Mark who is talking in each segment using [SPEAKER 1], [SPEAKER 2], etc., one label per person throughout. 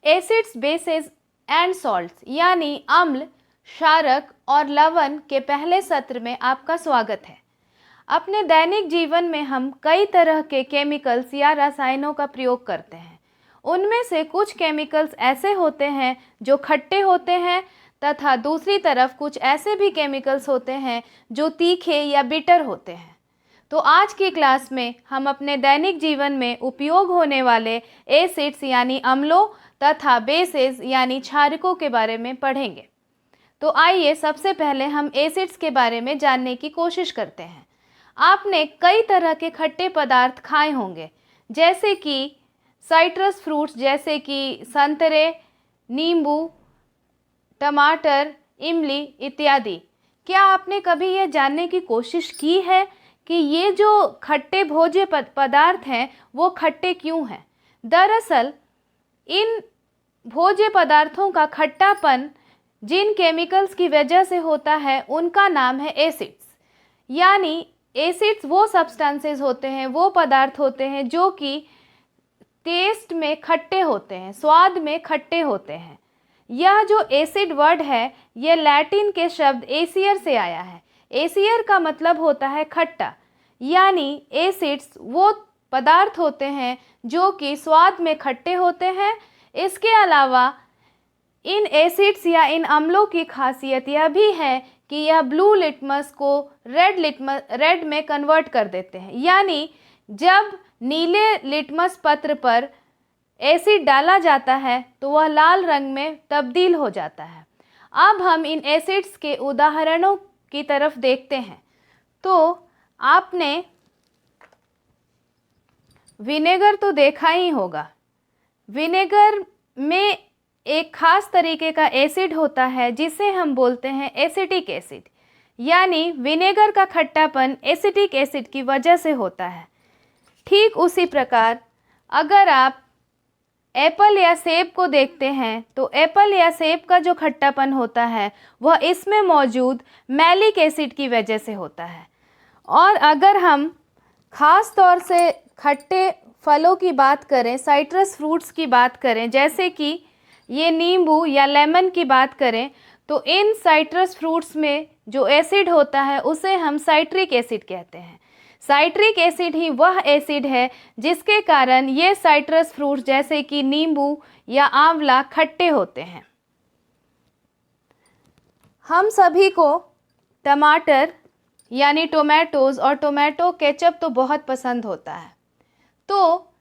[SPEAKER 1] Acids, bases and salts यानी अम्ल, क्षारक और लवण के पहले सत्र में आपका स्वागत है। अपने दैनिक जीवन में हम कई तरह के केमिकल्स या रसायनों का प्रयोग करते हैं। उनमें से कुछ केमिकल्स ऐसे होते हैं जो खट्टे होते हैं तथा दूसरी तरफ कुछ ऐसे भी केमिकल्स होते हैं जो तीखे या बिटर होते हैं। तो आज की क्लास में हम अपने दैनिक जीवन में उपयोग होने वाले एसिड्स यानी अम्लों तथा बेसेस यानी क्षारकों के बारे में पढ़ेंगे। तो आइए सबसे पहले हम एसिड्स के बारे में जानने की कोशिश करते हैं। आपने कई तरह के खट्टे पदार्थ खाए होंगे, जैसे कि साइट्रस फ्रूट्स जैसे कि संतरे, नींबू, टमाटर, इमली इत्यादि। क्या आपने कभी यह जानने की कोशिश की है कि ये जो खट्टे भोज्य पदार्थ हैं वो खट्टे क्यों हैं? दरअसल इन भोज्य पदार्थों का खट्टापन जिन केमिकल्स की वजह से होता है उनका नाम है एसिड्स। यानी एसिड्स वो सब्सटेंसेस होते हैं, वो पदार्थ होते हैं जो कि टेस्ट में खट्टे होते हैं, स्वाद में खट्टे होते हैं। यह जो एसिड वर्ड है ये लैटिन के शब्द एसियर से आया है। एसियर का मतलब होता है खट्टा। यानी एसिड्स वो पदार्थ होते हैं जो कि स्वाद में खट्टे होते हैं। इसके अलावा इन एसिड्स या इन अम्लों की खासियत यह भी है कि यह ब्लू लिटमस को रेड में कन्वर्ट कर देते हैं। यानी जब नीले लिटमस पत्र पर एसिड डाला जाता है तो वह लाल रंग में तब्दील हो जाता है। अब हम इन एसिड्स के उदाहरणों की तरफ देखते हैं। तो आपने विनेगर तो देखा ही होगा। विनेगर में एक खास तरीके का एसिड होता है जिसे हम बोलते हैं एसिटिक एसिड। यानी विनेगर का खट्टापन एसिटिक एसिड की वजह से होता है। ठीक उसी प्रकार अगर आप एप्पल या सेब को देखते हैं तो एप्पल या सेब का जो खट्टापन होता है वह इसमें मौजूद मैलिक एसिड की वजह से होता है। और अगर हम ख़ास तौर से खट्टे फलों की बात करें, साइट्रस फ्रूट्स की बात करें, जैसे कि ये नींबू या लेमन की बात करें, तो इन साइट्रस फ्रूट्स में जो एसिड होता है उसे हम साइट्रिक एसिड कहते हैं। साइट्रिक एसिड ही वह एसिड है जिसके कारण ये साइट्रस फ्रूट्स जैसे कि नींबू या आंवला खट्टे होते हैं। हम सभी को टमाटर यानी टोमेटोज़ और टोमेटो केचप तो बहुत पसंद होता है। तो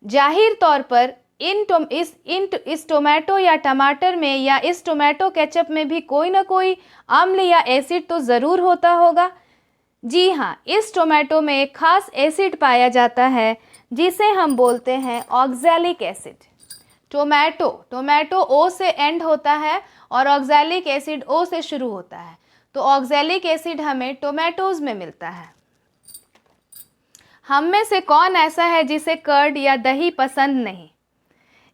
[SPEAKER 1] जाहिर तौर पर इस टोमेटो या टमाटर में या इस टोमेटो केचप में भी कोई ना कोई अम्ल या एसिड तो ज़रूर होता होगा। जी हाँ, इस टोमेटो में एक खास एसिड पाया जाता है जिसे हम बोलते हैं ऑक्सैलिक एसिड। टोमेटो ओ से एंड होता है और ऑक्सैलिक एसिड ओ से शुरू होता है। तो ऑक्सैलिक एसिड हमें टोमेटोज़ में मिलता है। हम में से कौन ऐसा है जिसे कर्ड या दही पसंद नहीं?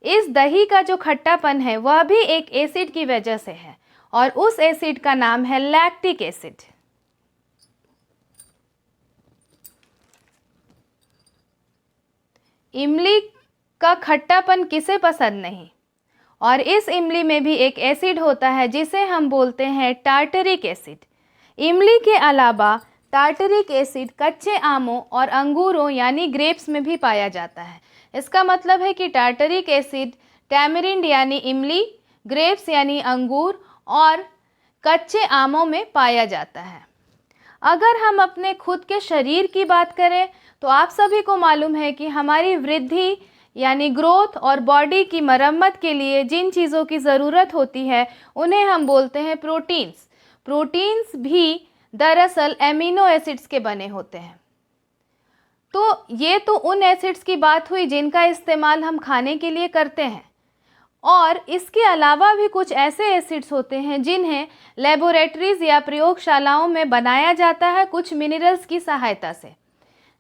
[SPEAKER 1] इस दही का जो खट्टापन है वह भी एक एसिड की वजह से है और उस एसिड का नाम है लैक्टिक एसिड। इमली का खट्टापन किसे पसंद नहीं? और इस इमली में भी एक एसिड होता है जिसे हम बोलते हैं टार्टरिक एसिड। इमली के अलावा टार्टरिक एसिड कच्चे आमों और अंगूरों यानी ग्रेप्स में भी पाया जाता है। इसका मतलब है कि टार्टरिक एसिड टैमरिंड यानी इमली, ग्रेप्स यानी अंगूर और कच्चे आमों में पाया जाता है। अगर हम अपने खुद के शरीर की बात करें तो आप सभी को मालूम है कि हमारी वृद्धि यानी ग्रोथ और बॉडी की मरम्मत के लिए जिन चीज़ों की ज़रूरत होती है उन्हें हम बोलते हैं प्रोटीन्स। प्रोटीन्स भी दरअसल एमिनो एसिड्स के बने होते हैं। तो ये तो उन एसिड्स की बात हुई जिनका इस्तेमाल हम खाने के लिए करते हैं। और इसके अलावा भी कुछ ऐसे एसिड्स होते हैं जिन्हें लेबोरेटरीज या प्रयोगशालाओं में बनाया जाता है कुछ मिनरल्स की सहायता से,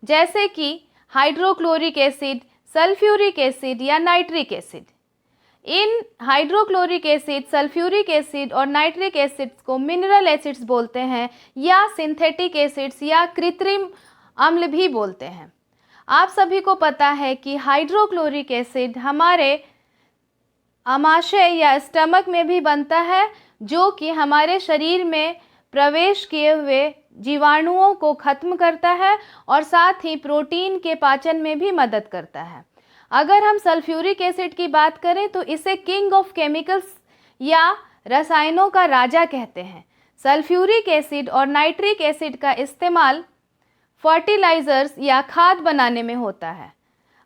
[SPEAKER 1] जैसे कि हाइड्रोक्लोरिक एसिड, सल्फ्यूरिक एसिड या नाइट्रिक एसिड। इन हाइड्रोक्लोरिक एसिड, सल्फ्यूरिक एसिड और नाइट्रिक एसिड्स को मिनरल एसिड्स बोलते हैं या सिंथेटिक एसिड्स या कृत्रिम अम्ल भी बोलते हैं। आप सभी को पता है कि हाइड्रोक्लोरिक एसिड हमारे आमाशय या स्टमक में भी बनता है, जो कि हमारे शरीर में प्रवेश किए हुए जीवाणुओं को खत्म करता है और साथ ही प्रोटीन के पाचन में भी मदद करता है। अगर हम सल्फ्यूरिक एसिड की बात करें तो इसे किंग ऑफ केमिकल्स या रसायनों का राजा कहते हैं। सल्फ्यूरिक एसिड और नाइट्रिक एसिड का इस्तेमाल फर्टिलाइजर्स या खाद बनाने में होता है।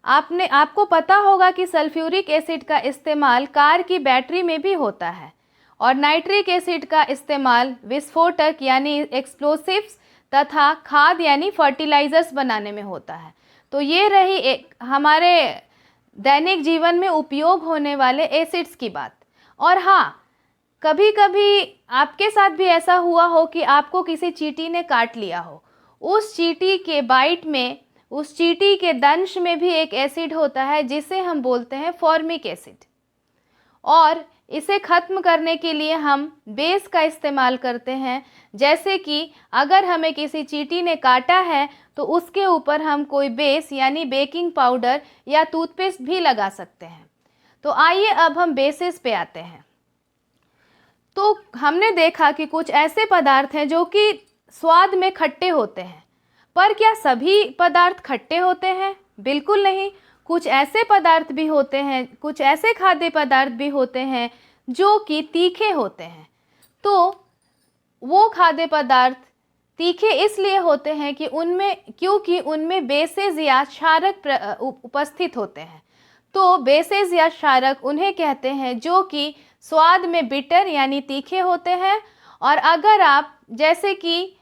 [SPEAKER 1] आपको पता होगा कि सल्फ्यूरिक एसिड का इस्तेमाल कार की बैटरी में भी होता है और नाइट्रिक एसिड का इस्तेमाल विस्फोटक यानी एक्सप्लोसिव्स तथा खाद यानी फर्टिलाइजर्स बनाने में होता है। तो ये रही एक हमारे दैनिक जीवन में उपयोग होने वाले एसिड्स की बात। और हाँ, कभी कभी आपके साथ भी ऐसा हुआ हो कि आपको किसी चींटी ने काट लिया हो। उस चींटी के बाइट में, उस चींटी के दंश में भी एक एसिड होता है जिसे हम बोलते हैं फॉर्मिक एसिड, और इसे ख़त्म करने के लिए हम बेस का इस्तेमाल करते हैं। जैसे कि अगर हमें किसी चींटी ने काटा है तो उसके ऊपर हम कोई बेस यानी बेकिंग पाउडर या टूथपेस्ट भी लगा सकते हैं। तो आइए अब हम बेसिस पे आते हैं। तो हमने देखा कि कुछ ऐसे पदार्थ हैं जो कि स्वाद में खट्टे होते हैं, पर क्या सभी पदार्थ खट्टे होते हैं? बिल्कुल नहीं। कुछ ऐसे पदार्थ भी होते हैं, कुछ ऐसे खाद्य पदार्थ भी होते हैं जो कि तीखे होते हैं। तो वो खाद्य पदार्थ तीखे इसलिए होते हैं कि क्योंकि उनमें बेसेस या क्षारक उपस्थित होते हैं। तो बेसेस या क्षारक उन्हें कहते हैं जो कि स्वाद में बिटर यानी तीखे होते हैं। और अगर आप, जैसे कि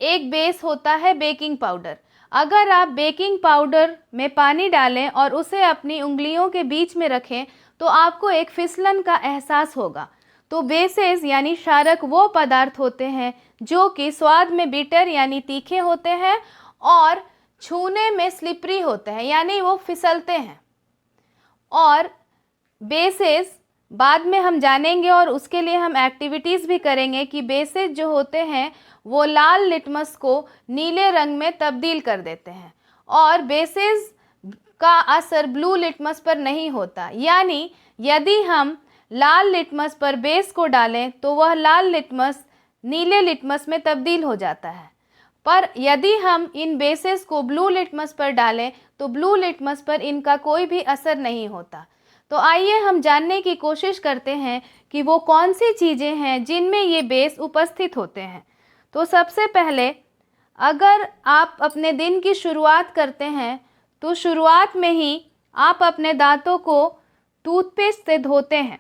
[SPEAKER 1] एक बेस होता है बेकिंग पाउडर, अगर आप बेकिंग पाउडर में पानी डालें और उसे अपनी उंगलियों के बीच में रखें तो आपको एक फिसलन का एहसास होगा। तो बेसेस यानी क्षारक वो पदार्थ होते हैं जो कि स्वाद में बिटर यानी तीखे होते हैं और छूने में स्लिपरी होते हैं यानी वो फिसलते हैं। और बेसेस बाद में हम जानेंगे और उसके लिए हम एक्टिविटीज़ भी करेंगे कि बेसेस जो होते हैं वो लाल लिटमस को नीले रंग में तब्दील कर देते हैं और बेसेस का असर ब्लू लिटमस पर नहीं होता। यानी यदि हम लाल लिटमस पर बेस को डालें तो वह लाल लिटमस नीले लिटमस में तब्दील हो जाता है, पर यदि हम इन बेसेस को ब्लू लिटमस पर डालें तो ब्लू लिटमस पर इनका कोई भी असर नहीं होता। तो आइए हम जानने की कोशिश करते हैं कि वो कौन सी चीज़ें हैं जिनमें ये बेस उपस्थित होते हैं। तो सबसे पहले, अगर आप अपने दिन की शुरुआत करते हैं तो शुरुआत में ही आप अपने दांतों को टूथपेस्ट से धोते हैं।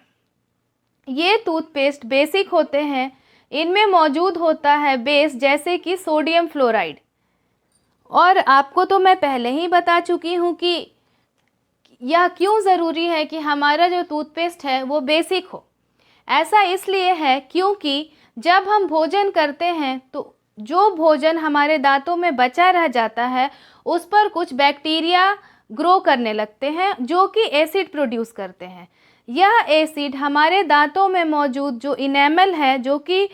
[SPEAKER 1] ये टूथपेस्ट बेसिक होते हैं, इनमें मौजूद होता है बेस जैसे कि सोडियम फ्लोराइड। और आपको तो मैं पहले ही बता चुकी हूँ कि यह क्यों ज़रूरी है कि हमारा जो टूथपेस्ट है वो बेसिक हो। ऐसा इसलिए है क्योंकि जब हम भोजन करते हैं तो जो भोजन हमारे दांतों में बचा रह जाता है उस पर कुछ बैक्टीरिया ग्रो करने लगते हैं जो कि एसिड प्रोड्यूस करते हैं। यह एसिड हमारे दांतों में मौजूद जो इनेमल है, जो कि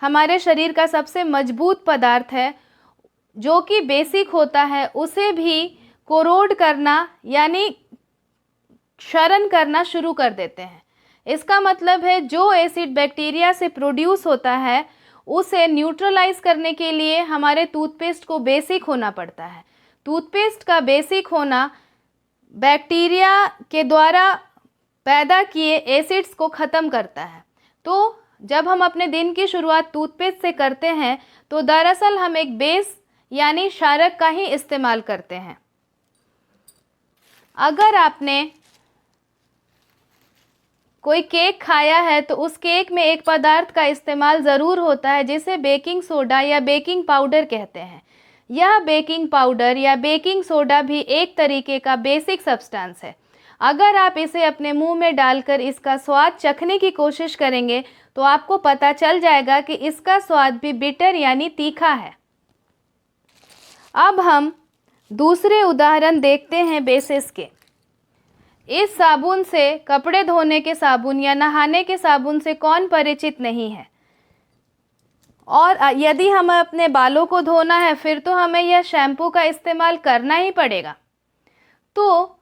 [SPEAKER 1] हमारे शरीर का सबसे मजबूत पदार्थ है, जो कि बेसिक होता है, उसे भी कोरोड करना यानी क्षरण करना शुरू कर देते हैं। इसका मतलब है जो एसिड बैक्टीरिया से प्रोड्यूस होता है उसे न्यूट्रलाइज करने के लिए हमारे टूथपेस्ट को बेसिक होना पड़ता है। टूथपेस्ट का बेसिक होना बैक्टीरिया के द्वारा पैदा किए एसिड्स को ख़त्म करता है। तो जब हम अपने दिन की शुरुआत टूथपेस्ट से करते हैं तो दरअसल हम एक बेस यानी क्षारक का ही इस्तेमाल करते हैं। अगर आपने कोई केक खाया है तो उस केक में एक पदार्थ का इस्तेमाल ज़रूर होता है जिसे बेकिंग सोडा या बेकिंग पाउडर कहते हैं। यह बेकिंग पाउडर या बेकिंग सोडा भी एक तरीके का बेसिक सब्सटेंस है। अगर आप इसे अपने मुंह में डालकर इसका स्वाद चखने की कोशिश करेंगे तो आपको पता चल जाएगा कि इसका स्वाद भी बिटर यानी तीखा है। अब हम दूसरे उदाहरण देखते हैं बेसिस के। इस साबुन से, कपड़े धोने के साबुन या नहाने के साबुन से कौन परिचित नहीं है। और यदि हमें अपने बालों को धोना है फिर तो हमें यह शैम्पू का इस्तेमाल करना ही पड़ेगा। तो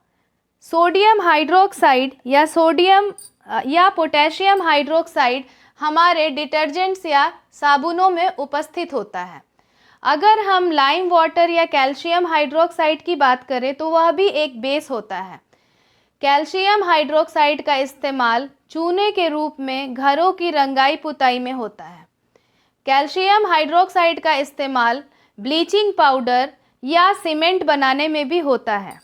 [SPEAKER 1] सोडियम हाइड्रोक्साइड या सोडियम या पोटेशियम हाइड्रोक्साइड हमारे डिटर्जेंट्स या साबुनों में उपस्थित होता है। अगर हम लाइम वाटर या कैल्शियम हाइड्रोक्साइड की बात करें तो वह भी एक बेस होता है। कैल्शियम हाइड्रोक्साइड का इस्तेमाल चूने के रूप में घरों की रंगाई पुताई में होता है। कैल्शियम हाइड्रोक्साइड का इस्तेमाल ब्लीचिंग पाउडर या सीमेंट बनाने में भी होता है।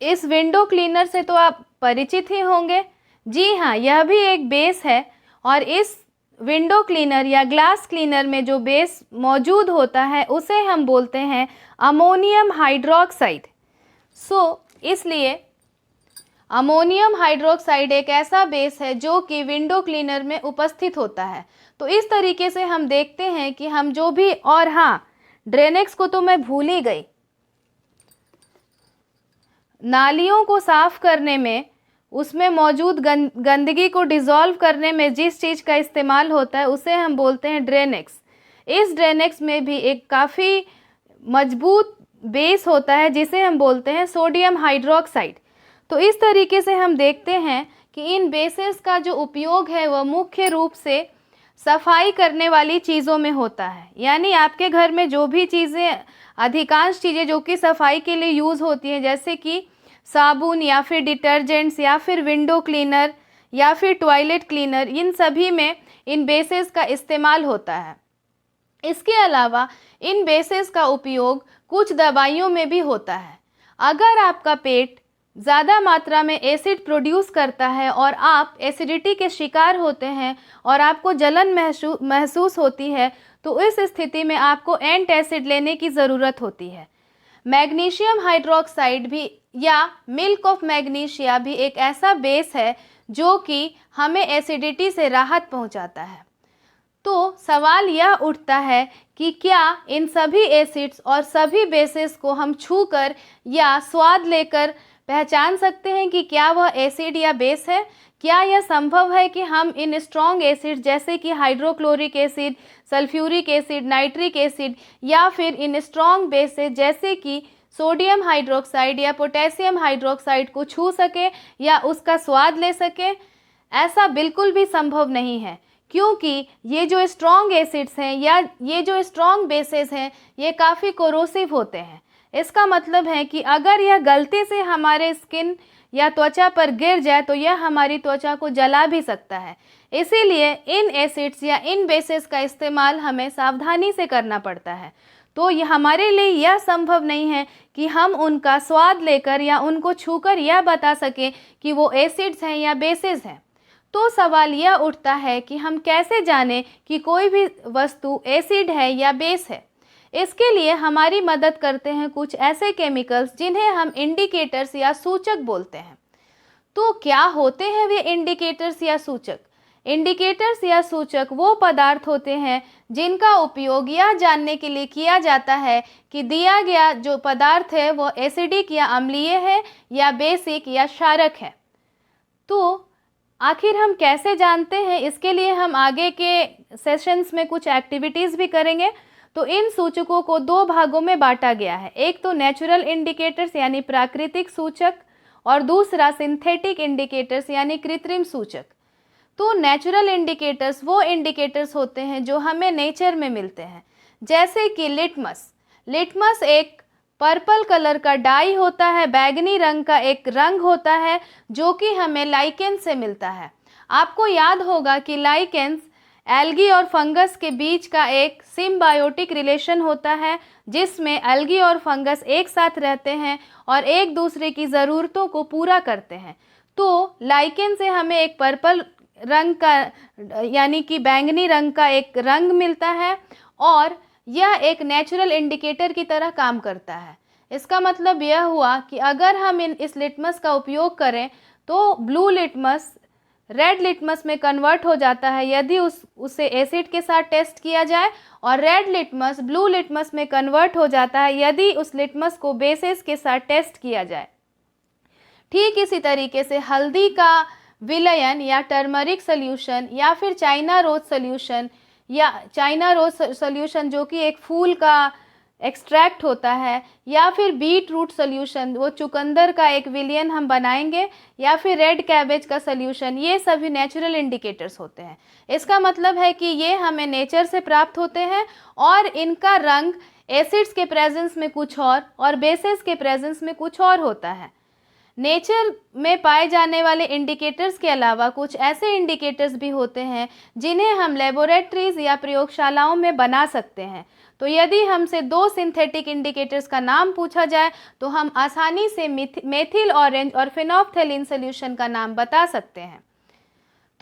[SPEAKER 1] इस विंडो क्लीनर से तो आप परिचित ही होंगे। जी हाँ, यह भी एक बेस है और इस विंडो क्लीनर या ग्लास क्लीनर में जो बेस मौजूद होता है उसे हम बोलते हैं अमोनियम हाइड्रोक्साइड। इसलिए अमोनियम हाइड्रोक्साइड एक ऐसा बेस है जो कि विंडो क्लीनर में उपस्थित होता है। तो इस तरीके से हम देखते हैं कि हम जो भी, और हाँ, ड्रेनेक्स को तो मैं भूल ही गई। नालियों को साफ करने में, उसमें मौजूद गंदगी को डिसॉल्व करने में जिस चीज़ का इस्तेमाल होता है उसे हम बोलते हैं ड्रेनेक्स। इस ड्रेनेक्स में भी एक काफ़ी मजबूत बेस होता है जिसे हम बोलते हैं सोडियम हाइड्रोक्साइड। तो इस तरीके से हम देखते हैं कि इन बेसेस का जो उपयोग है वह मुख्य रूप से सफाई करने वाली चीज़ों में होता है। यानी आपके घर में जो भी चीज़ें, अधिकांश चीज़ें जो कि सफाई के लिए यूज़ होती हैं, जैसे कि साबुन या फिर डिटर्जेंट्स या फिर विंडो क्लीनर या फिर टॉयलेट क्लीनर, इन सभी में इन बेसेस का इस्तेमाल होता है। इसके अलावा इन बेसेस का उपयोग कुछ दवाइयों में भी होता है। अगर आपका पेट ज़्यादा मात्रा में एसिड प्रोड्यूस करता है और आप एसिडिटी के शिकार होते हैं और आपको जलन महसूस होती है, तो इस स्थिति में आपको एंटासिड लेने की ज़रूरत होती है। मैग्नीशियम हाइड्रोक्साइड भी या मिल्क ऑफ मैग्नीशिया भी एक ऐसा बेस है जो कि हमें एसिडिटी से राहत पहुंचाता है। तो सवाल यह उठता है कि क्या इन सभी एसिड्स और सभी बेसेस को हम छूकर या स्वाद लेकर पहचान सकते हैं कि क्या वह एसिड या बेस है? क्या यह संभव है कि हम इन स्ट्रॉन्ग एसिड जैसे कि hydrochloric acid, sulphuric acid, nitric acid या फिर इन स्ट्रॉन्ग बेसेस जैसे कि सोडियम हाइड्रोक्साइड या पोटेशियम हाइड्रोक्साइड को छू सके या उसका स्वाद ले सके? ऐसा बिल्कुल भी संभव नहीं है, क्योंकि ये जो स्ट्रॉन्ग एसिड्स हैं या ये जो स्ट्रॉन्ग बेसेस हैं ये काफ़ी कोरोसिव होते हैं। इसका मतलब है कि अगर यह गलती से हमारे स्किन या त्वचा पर गिर जाए तो यह हमारी त्वचा को जला भी सकता है। इसीलिए इन एसिड्स या इन बेसेस का इस्तेमाल हमें सावधानी से करना पड़ता है। तो यह हमारे लिए यह संभव नहीं है कि हम उनका स्वाद लेकर या उनको छूकर यह बता सकें कि वो एसिड्स हैं या बेसेस हैं। तो सवाल यह उठता है कि हम कैसे जानें कि कोई भी वस्तु एसिड है या बेस है। इसके लिए हमारी मदद करते हैं कुछ ऐसे केमिकल्स जिन्हें हम इंडिकेटर्स या सूचक बोलते हैं। तो क्या होते हैं वे इंडिकेटर्स या सूचक? इंडिकेटर्स या सूचक वो पदार्थ होते हैं जिनका उपयोग यह जानने के लिए किया जाता है कि दिया गया जो पदार्थ है वो एसिडिक या अम्लीय है या बेसिक या क्षारक है। तो आखिर हम कैसे जानते हैं, इसके लिए हम आगे के सेशंस में कुछ एक्टिविटीज़ भी करेंगे। तो इन सूचकों को दो भागों में बांटा गया है। एक तो नेचुरल इंडिकेटर्स यानी प्राकृतिक सूचक और दूसरा सिंथेटिक इंडिकेटर्स यानी कृत्रिम सूचक। तो नेचुरल इंडिकेटर्स वो इंडिकेटर्स होते हैं जो हमें नेचर में मिलते हैं, जैसे कि लिटमस। लिटमस एक पर्पल कलर का डाई होता है, बैगनी रंग का एक रंग होता है जो कि हमें लाइकेन से मिलता है। आपको याद होगा कि लाइकेन्स एल्गी और फंगस के बीच का एक सिम्बायोटिक रिलेशन होता है, जिसमें एल्गी और फंगस एक साथ रहते हैं और एक दूसरे की ज़रूरतों को पूरा करते हैं। तो लाइकेन से हमें एक पर्पल रंग का यानी कि बैंगनी रंग का एक रंग मिलता है और यह एक नेचुरल इंडिकेटर की तरह काम करता है। इसका मतलब यह हुआ कि अगर हम इस लिटमस का उपयोग करें तो ब्लू लिटमस रेड लिटमस में कन्वर्ट हो जाता है यदि उसे एसिड के साथ टेस्ट किया जाए, और रेड लिटमस ब्लू लिटमस में कन्वर्ट हो जाता है यदि उस लिटमस को बेसेस के साथ टेस्ट किया जाए। ठीक इसी तरीके से हल्दी का विलयन या टर्मरिक सोल्यूशन या फिर चाइना रोज सोल्यूशन जो कि एक फूल का एक्सट्रैक्ट होता है, या फिर बीट रूट सोल्यूशन, वो चुकंदर का एक विलियन हम बनाएंगे, या फिर रेड कैबेज का सोल्यूशन, ये सभी नेचुरल इंडिकेटर्स होते हैं। इसका मतलब है कि ये हमें नेचर से प्राप्त होते हैं और इनका रंग एसिड्स के प्रेजेंस में कुछ और बेसिस के प्रेजेंस में कुछ और होता है। नेचर में पाए जाने वाले इंडिकेटर्स के अलावा कुछ ऐसे इंडिकेटर्स भी होते हैं जिन्हें हम लेबोरेटरीज या प्रयोगशालाओं में बना सकते हैं। तो यदि हमसे 2 सिंथेटिक इंडिकेटर्स का नाम पूछा जाए तो हम आसानी से मेथिल ऑरेंज और फिनोल्फ्थेलिन सोल्यूशन का नाम बता सकते हैं।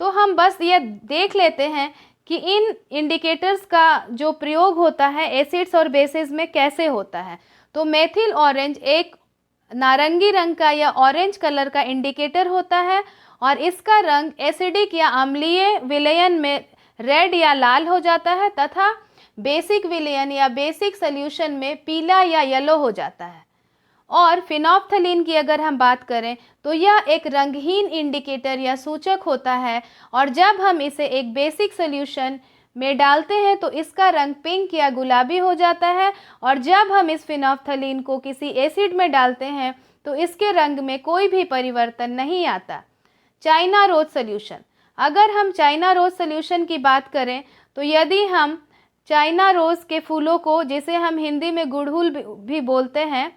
[SPEAKER 1] तो हम बस ये देख लेते हैं कि इन इंडिकेटर्स का जो प्रयोग होता है एसिड्स और बेसिस में कैसे होता है। तो मेथिल ऑरेंज एक नारंगी रंग का या ऑरेंज कलर का इंडिकेटर होता है और इसका रंग एसिडिक या अम्लीय विलयन में रेड या लाल हो जाता है तथा बेसिक विलयन या बेसिक सॉल्यूशन में पीला या येलो हो जाता है। और फिनोल्फ्थेलिन की अगर हम बात करें तो यह एक रंगहीन इंडिकेटर या सूचक होता है और जब हम इसे एक बेसिक सॉल्यूशन में डालते हैं तो इसका रंग पिंक या गुलाबी हो जाता है और जब हम इस फिनोल्फ्थेलिन को किसी एसिड में डालते हैं तो इसके रंग में कोई भी परिवर्तन नहीं आता। चाइना रोज सॉल्यूशन, अगर हम चाइना रोज सॉल्यूशन की बात करें तो यदि हम चाइना रोज के फूलों को, जिसे हम हिंदी में गुड़हुल भी बोलते हैं,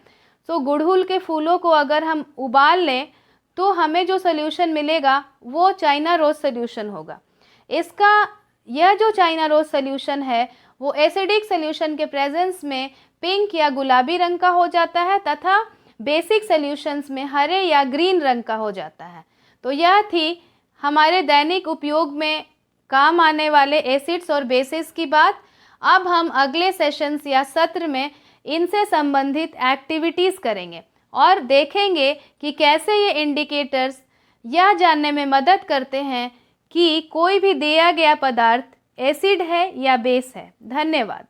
[SPEAKER 1] तो गुड़हुल के फूलों को अगर हम उबाल लें तो हमें जो सॉल्यूशन मिलेगा वो चाइना रोज सॉल्यूशन होगा। यह जो चाइना रोज सॉल्यूशन है वो एसिडिक सॉल्यूशन के प्रेजेंस में पिंक या गुलाबी रंग का हो जाता है तथा बेसिक सॉल्यूशंस में हरे या ग्रीन रंग का हो जाता है। तो यह थी हमारे दैनिक उपयोग में काम आने वाले एसिड्स और बेसिस की बात। अब हम अगले सेशंस या सत्र में इनसे संबंधित एक्टिविटीज़ करेंगे और देखेंगे कि कैसे ये इंडिकेटर्स यह जानने में मदद करते हैं कि कोई भी दिया गया पदार्थ एसिड है या बेस है। धन्यवाद।